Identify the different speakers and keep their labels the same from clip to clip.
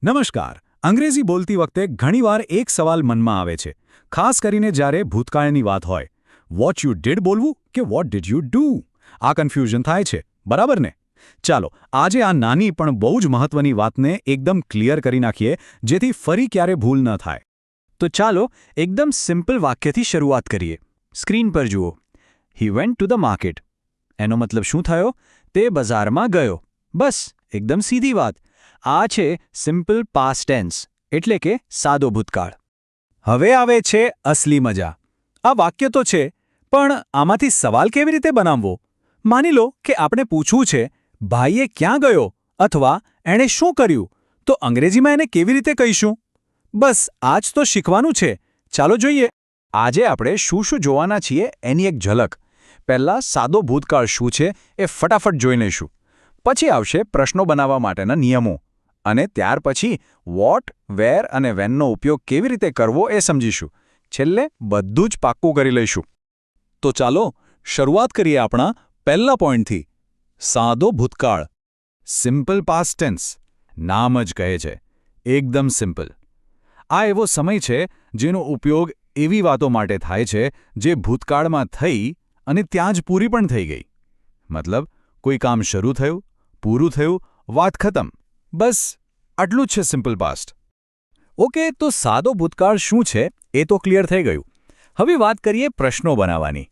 Speaker 1: નમસ્કાર. અંગ્રેજી બોલતી વખતે ઘણીવાર એક સવાલ મનમાં આવે છે, ખાસ કરીને જ્યારે ભૂતકાળની વાત હોય. વોટ યુ ડીડ બોલવું કે વોટ ડીડ યુ ડુ? આ કન્ફ્યુઝન થાય છે, બરાબર ને? ચાલો, આજે આ નાની પણ બહુ જ મહત્વની વાતને એકદમ ક્લિયર કરી નાખીએ, જેથી ફરી ક્યારે ભૂલ ન થાય.
Speaker 2: તો ચાલો એકદમ સિમ્પલ વાક્યથી શરૂઆત કરીએ. સ્ક્રીન પર જુઓ. He went to the market. એનો મતલબ શું થયો? તે બજારમાં ગયો. બસ, એકદમ સીધી વાત. આ છે સિમ્પલ પાસ્ટ ટેન્સ, એટલે કે સાદો ભૂતકાળ.
Speaker 1: હવે આવે છે અસલી મજા. આ વાક્ય તો છે, પણ આમાંથી સવાલ કેવી રીતે બનાવવો? માની લો કે આપણે પૂછવું છે, ભાઈએ ક્યાં ગયો અથવા એણે શું કર્યું, તો અંગ્રેજીમાં એને કેવી રીતે કહીશું? બસ આ જ તો શીખવાનું છે. ચાલો જોઈએ. આજે આપણે શું શું જોવાના છીએ એની એક ઝલક. પહેલાં સાદો ભૂતકાળ શું છે એ ફટાફટ જોઈ લઈશું. પછી આવશે પ્રશ્નો બનાવવા માટેના નિયમો. અને ત્યાર પછી વોટ, વેર અને વેનનો ઉપયોગ કેવી રીતે કરવો એ સમજીશું. છેલ્લે બધું જ પાક્કું કરી લઈશું. તો ચાલો શરૂઆત કરીએ આપણા પહેલા પોઈન્ટથી. સાદો ભૂતકાળ, સિમ્પલ પાસ્ટ ટેન્સ. નામ જ કહે છે, એકદમ સિમ્પલ. આ એવો સમય છે જેનો ઉપયોગ એવી વાતો માટે થાય છે જે ભૂતકાળમાં થઈ અને ત્યાં જ પૂરી પણ થઈ ગઈ. મતલબ કોઈ કામ શરૂ થયું, પૂરું થયું, વાત ખતમ. બસ આટલું જ છે સિમ્પલ પાસ્ટ. ઓકે, તો સાદો ભૂતકાળ શું છે એ તો ક્લિયર થઈ ગયું. હવે વાત કરીએ પ્રશ્નો બનાવવાની.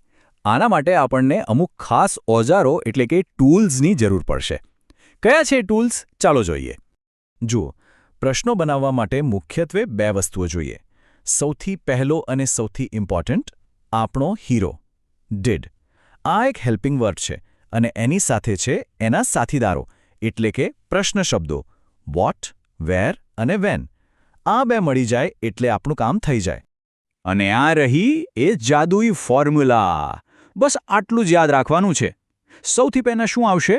Speaker 1: આના માટે આપણને અમુક ખાસ ઓજારો એટલે કે ટૂલ્સની જરૂર પડશે. કયા છે ટૂલ્સ? ચાલો જોઈએ. જુઓ, પ્રશ્નો બનાવવા માટે મુખ્યત્વે બે વસ્તુઓ જોઈએ. સૌથી પહેલો અને સૌથી ઇમ્પોર્ટન્ટ, આપણો હીરો ડીડ. આ એક હેલ્પિંગ વર્ડ છે અને એની સાથે છે એના સાથીદારો એટલે કે પ્રશ્ન શબ્દો વોટ, વેર અને વેન. આ બે મળી જાય એટલે આપણું કામ થઈ જાય. અને આ રહી એ જાદુઈ ફોર્મ્યુલા. બસ આટલું જ યાદ રાખવાનું છે. સૌથી પહેલાં શું આવશે?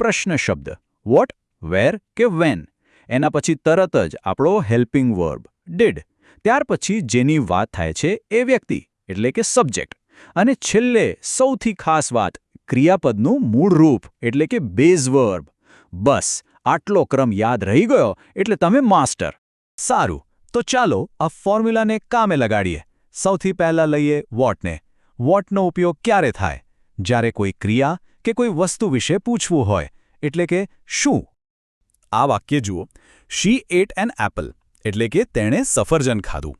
Speaker 1: પ્રશ્ન શબ્દ વોટ, વેર કે વેન. એના પછી તરત જ આપણો હેલ્પિંગ વર્બ ડીડ. ત્યાર પછી જેની વાત થાય છે એ વ્યક્તિ એટલે કે સબ્જેક્ટ. અને છેલ્લે સૌથી ખાસ વાત, ક્રિયાપદનું મૂળ રૂપ એટલે કે બેઝ વર્બ. બસ આટલો ક્રમ યાદ રહી ગયો એટલે તમે માસ્ટર. સારું, તો ચાલો આ ફોર્મ્યુલાને કામે લગાડીએ. સૌથી પહેલાં લઈએ વોટને. વોટનો ઉપયોગ ક્યારે થાય? જ્યારે કોઈ ક્રિયા કે કોઈ વસ્તુ વિશે પૂછવું હોય, એટલે કે શું. આ વાક્ય જુઓ. શી એટ એન એપલ એટલે કે તેણે સફરજન ખાધું.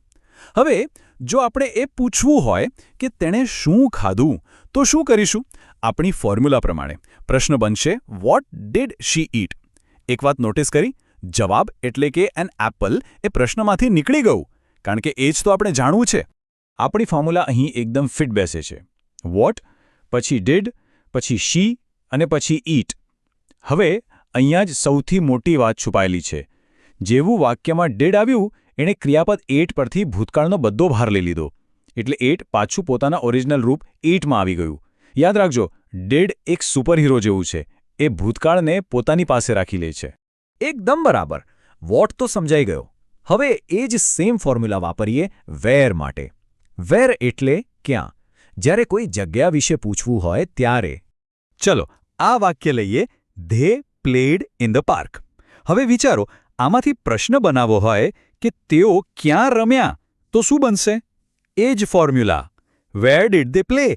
Speaker 1: હવે જો આપણે એ પૂછવું હોય કે તેણે શું ખાધું, તો શું કરીશું? આપણી ફોર્મ્યુલા પ્રમાણે પ્રશ્ન બનશે વોટ ડીડ શી ઈટ. એક વાત નોટિસ કરી? જવાબ એટલે કે એન એપલ એ પ્રશ્નમાંથી નીકળી ગયું, કારણ કે એ જ તો આપણે જાણવું છે. આપણી ફોર્મ્યુલા અહીં એકદમ ફિટ બેસે છે. વોટ, પછી ડીડ, પછી શી અને પછી ઈટ. હવે અહીંયા જ સૌથી મોટી વાત છુપાયેલી છે. જેવું વાક્યમાં ડીડ આવ્યું, એણે ક્રિયાપદ એટ પરથી ભૂતકાળનો બધો ભાર લઈ લીધો. એટલે એટ પાછું પોતાના ઓરિજિનલ રૂપ ઈટમાં આવી ગયું. યાદ રાખજો, ડીડ એક સુપરહીરો જેવું છે. એ ભૂતકાળને પોતાની પાસે રાખી લે છે. એકદમ બરાબર. વોટ તો સમજાઈ ગયો. હવે એ જ સેમ ફોર્મ્યુલા વાપરીએ વેર માટે. વેર એટલે ક્યાં. જ્યારે કોઈ જગ્યા વિશે પૂછવું હોય ત્યારે. ચલો આ વાક્ય લઈએ. They played in the park. હવે વિચારો, આમાંથી પ્રશ્ન બનાવવો હોય કે તેઓ ક્યાં રમ્યા, તો શું બનશે? એ જ formula. Where did they play.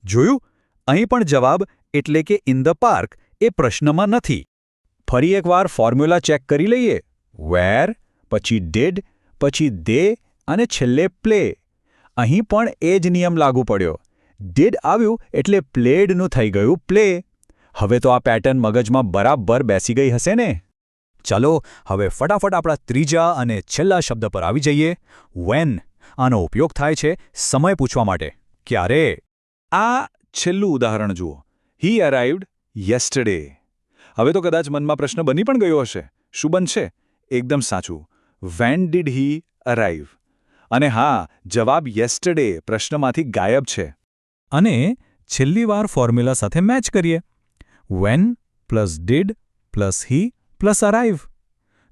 Speaker 1: જોયું? અહીં પણ જવાબ એટલે કે ઇન ધ પાર્ક એ પ્રશ્નમાં નથી. ફરી એકવાર ફોર્મ્યુલા ચેક કરી લઈએ. વેર, પછી ડીડ, પછી દે અને છેલ્લે પ્લે. અહીં પણ એ જ નિયમ લાગુ પડ્યો. ડીડ આવ્યું એટલે પ્લેડનું થઈ ગયું પ્લે. હવે તો આ પેટર્ન મગજમાં બરાબર બેસી ગઈ હશે ને? ચલો હવે ફટાફટ આપણા ત્રીજા અને છેલ્લા શબ્દ પર આવી જઈએ. વેન. આનો ઉપયોગ થાય છે સમય પૂછવા માટે. ક્યારે? આ છેલ્લું ઉદાહરણ જુઓ. હી અરાઇવ્ડ યેસ્ટરડે. હવે તો કદાચ મનમાં પ્રશ્ન બની પણ ગયો હશે. શું બનશે? એકદમ સાચું. When did he arrive. અને હા, જવાબ યેસ્ટરડે પ્રશ્નમાંથી ગાયબ છે. અને છેલ્લી વાર ફોર્મ્યુલા સાથે મેચ કરીએ. When plus did plus he plus arrive.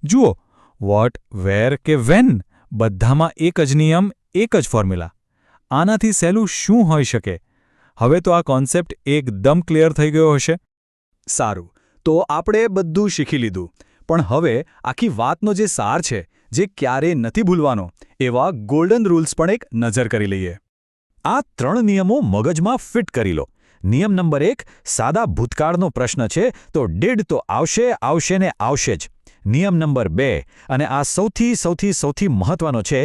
Speaker 1: જુઓ, વોટ, વેર કે વેન બધામાં એક જ નિયમ, એક જ ફોર્મ્યુલા. આનાથી સહેલું શું હોઈ શકે? હવે તો આ કોન્સેપ્ટ એકદમ ક્લિયર થઈ ગયો હશે. સારું, તો આપણે બધું શીખી લીધું. પણ હવે આખી વાતનો જે સાર છે, જે ક્યારેય નથી ભૂલવાનો, એવા ગોલ્ડન રૂલ્સ પણ એક નજર કરી લઈએ.
Speaker 2: આ 3 નિયમો મગજમાં ફિટ કરી લો. નિયમ નંબર 1, સાદા ભૂતકાળનો પ્રશ્ન છે તો ડીડ તો આવશે ને આવશે જ. નિયમ નંબર 2, અને આ સૌથી મહત્વનો છે,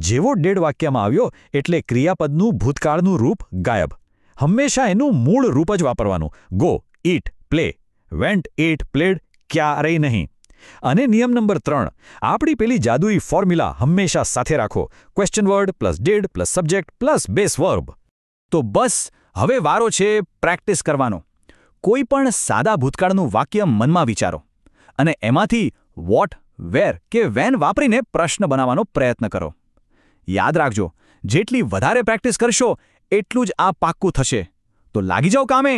Speaker 2: જેવો ડીડ વાક્યમાં આવ્યો એટલે ક્રિયાપદનું ભૂતકાળનું રૂપ ગાયબ. હંમેશા એનું મૂળ રૂપ જ વાપરવાનું. ગો, ઈટ, પ્લે. વેન્ટ, ઈટ, પ્લેડ ક્યારેય નહીં. અને નિયમ નંબર 3, આપણી પેલી જાદુઈ ફોર્મ્યુલા હંમેશા સાથે રાખો. Question word plus did plus subject plus base verb.
Speaker 1: તો બસ હવે વારો છે પ્રેક્ટિસ કરવાનો. કોઈ પણ સાદા ભૂતકાળનું વાક્ય મનમાં વિચારો અને એમાંથી વોટ, વેર કે વેન વાપરીને પ્રશ્ન બનાવવાનો પ્રયત્ન કરો. યાદ રાખજો, જેટલી વધારે પ્રેક્ટિસ કરશો એટલું જ આ પાક્કું થશે. તો લાગી જાઓ કામે.